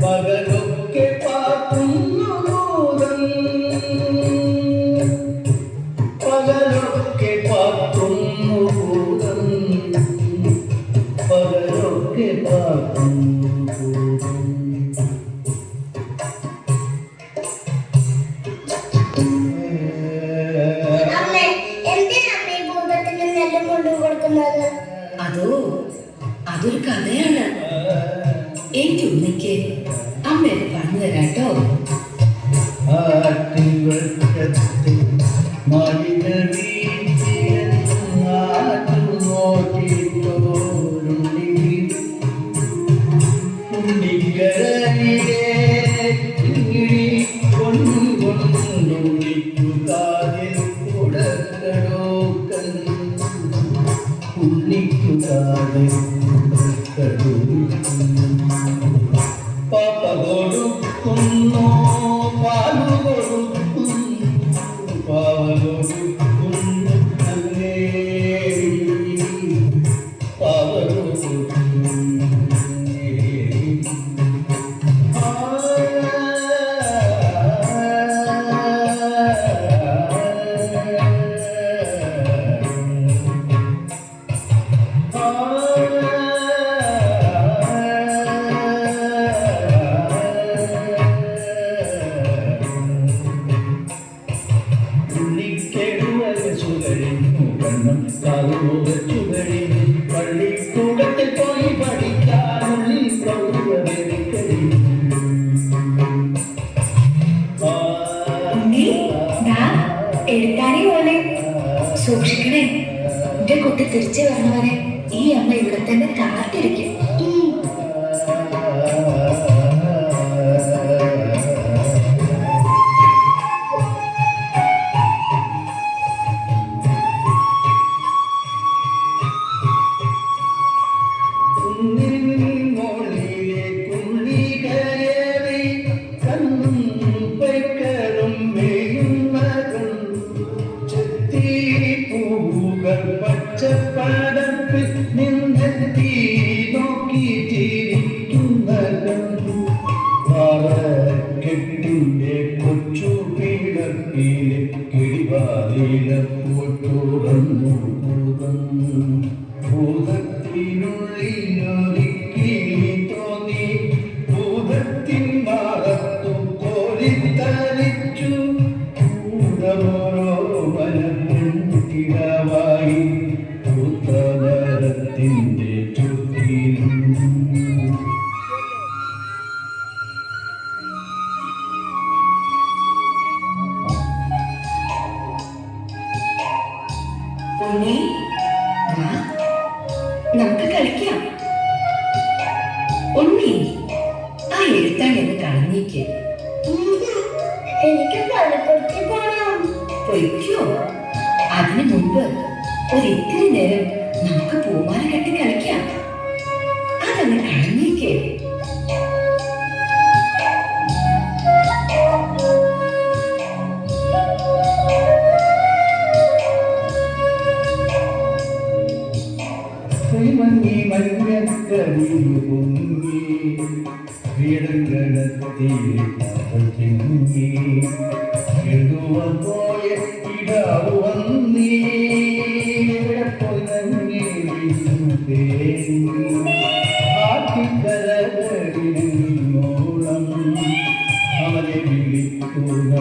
പകലൊക്കെ പാർക്കുന്നു ഭൂതം പകലൊക്കെ പാർക്കുന്നു ഭൂതം പകലൊക്കെ പാർക്കുന്നു ഭൂതം അതൊരു കഥയാണ്. എനിക്ക് ഉണ്ണിക്ക് അമ്മയത് പറഞ്ഞു തരാട്ടോ. പാപ്പ കൊടുക്കുന്നു പാലു കൊടുക്കുന്നു പാവ കൊടുക്കുന്നു പാവ കൊടുക്കുന്നു പള്ളിക്കൂടത്തിൽ പോയി പഠിക്കാനുള്ളിൽ എഴുത്താനേ പോലെ സൂക്ഷിക്കണേ. എന്റെ കുട്ടി തിരിച്ചു വരണവരെ ഈ അമ്മ ഇവിടെ തന്നെ കാത്തിരിക്കും. പച്ചപ്പടപ്പിൽ നിന്നെത്തി നോക്കി കെട്ടിന്റെ കൊച്ചു പീടപ്പിലെ കിടിവാതിലപ്പോൾ തുറന്നു ഭൂതത്തിനുള്ളിലൊരുക്കി തോന്നി ഭൂതത്തിൻ മാറത്തു കോലിത്തരിച്ചു ഭൂതമോരോ മനത്തിടാവായി ഭൂതനരത്തിന്റെ ചുറ്റിലും നമുക്ക് കളിക്കാം. ഉണ്ണി ആ എഴുത്താണെന്ന് കളഞ്ഞേക്ക്. എനിക്ക് പള്ളിപ്പുറത്തിൽ പോണം. പൊയ്ക്കോ. അതിനു മുമ്പ് ഒരിത്തിരി നേരം നമുക്ക് പൂമാല കെട്ടി കളിക്കാം. അതങ്ങ് കളഞ്ഞേക്ക്. മങ്ങി മഞ്ഞക്കടി പൊങ്ങി വീടങ്കണത്തിങ്ങി എഴുതുവാൻ പോയ ഇടാവു വന്നീ പൊന്നങ്ങി ആട്ടിക്കരകളിനോളം അവരെ വിളിക്കുക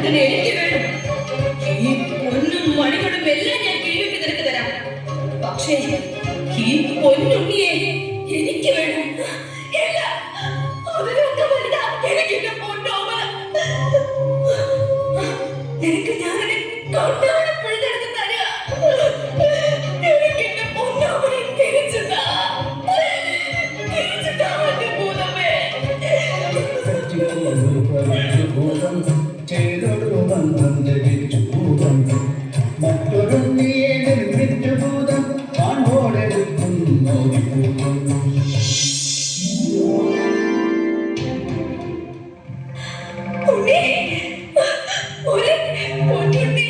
അതിന് എനിക്ക് വേണം. ഈ പൊന്നും മണികളും എല്ലാം ഞാൻ കീഴിട്ട് നിനക്ക് തരാം. പക്ഷേ ഈ പൊന്നുണ്ണിയെ എനിക്ക് വേണം. എല്ലാം അതിനൊക്കെ വലുതാ എനിക്ക് എന്റെ പൊന്നോമന. നിനക്ക് ഞാനൊരു കൊണ്ടാണ് പിഴുതെടുത്ത് തരാ. എനിക്ക് എന്റെ പൊന്നോമനെ തിരിച്ചു താ. തിരിച്ചു താ എന്റെ ഭൂതമേ. ഭൂതം ചെയ്തൊരു ബന്ധം ജപിച്ചു ഭൂതം മറ്റൊരു നീയെ നിർമ്മിച്ചു ഭൂതം കാണോടെടുക്കുന്നു ഭൂതം. ഉണ്ണി, ഒരു പൊന്നുണ്ണി.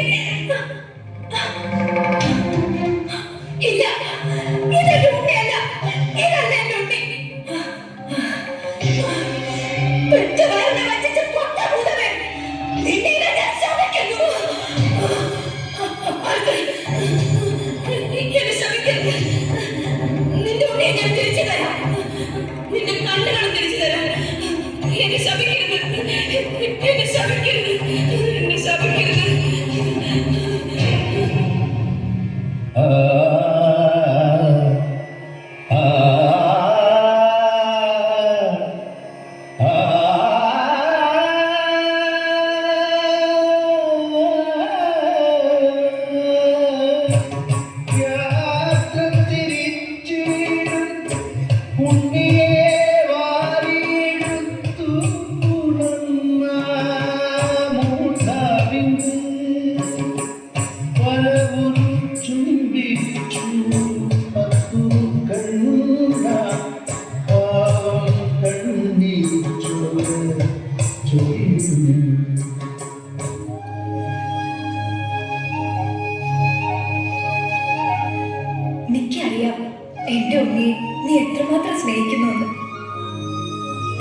ഇല്ല, ഇതെന്റെ ഉണ്ണിയല്ല. ഇതല്ല എന്റെ ഉണ്ണി. പെറ്റവയറിനെ വഞ്ചിച്ച പൊട്ട ഭൂതമേ, നിന്നെ ഞാൻ ശപിക്കുന്നു. എന്നെ ശപിക്കരുത്. നിന്റെ ഉണ്ണിയെ ഞാൻ തിരിച്ചു തരാം. നിന്റെ കണ്ണുകളും തിരിച്ചു തരാം. എന്നെ ശപിക്കരുത്. എന്നെ ശപിക്കരുത്. എന്നെ ശപിക്കരുത്. ആ ആ ആ യാത്ര തിരിച്ചു ഉണ്ണിയെ വാരിയെടുത്തു ഉണർന്ന മൂസാവിന് പലവുരു ചുംബിച്ചു പത്തു കണ്ട പാവം കണ്ണീർ ചൊരിഞ്ഞു. എനിക്കറിയാം എന്റെ ഉണ്ണിയെ നീ എത്രമാത്രം സ്നേഹിക്കുന്നുണ്ട്.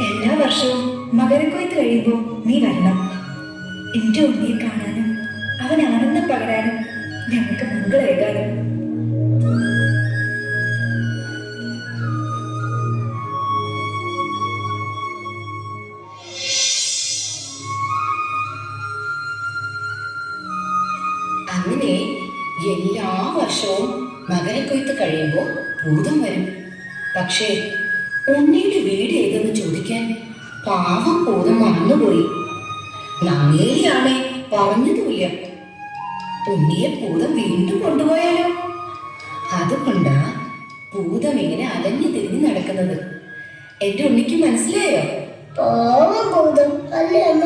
എല്ലാ വർഷവും മകരക്കൊയ്ത്ത് കഴിയുമ്പോൾ നീ വരണം. എന്റെ ഉണ്ണിയെ കാണാനും അവൻ ആനന്ദം പകരാനും ഞങ്ങൾക്ക് മംഗളേകാനും. അങ്ങനെ എല്ലാ വർഷവും മകരക്കൊയ്ത്ത് കഴിയുമ്പോൾ ഭൂതം വരും. പക്ഷേ ഉണ്ണിയുടെ വീട് ഏതെന്ന് ചോദിക്കാൻ പാവം ഭൂതം മറന്നുപോയി. നങ്ങേലിയാണെ പറഞ്ഞതുമില്ല. ഉണ്ണിയെ ഭൂതം വീണ്ടും കൊണ്ടുപോയാലോ? അതുകൊണ്ടാ ഭൂതം ഇങ്ങനെ അലഞ്ഞു തിരിഞ്ഞു നടക്കുന്നത്. എന്റെ ഉണ്ണിക്ക് മനസ്സിലായോ? പാവം ഭൂതം അല്ലേ അമ്മ?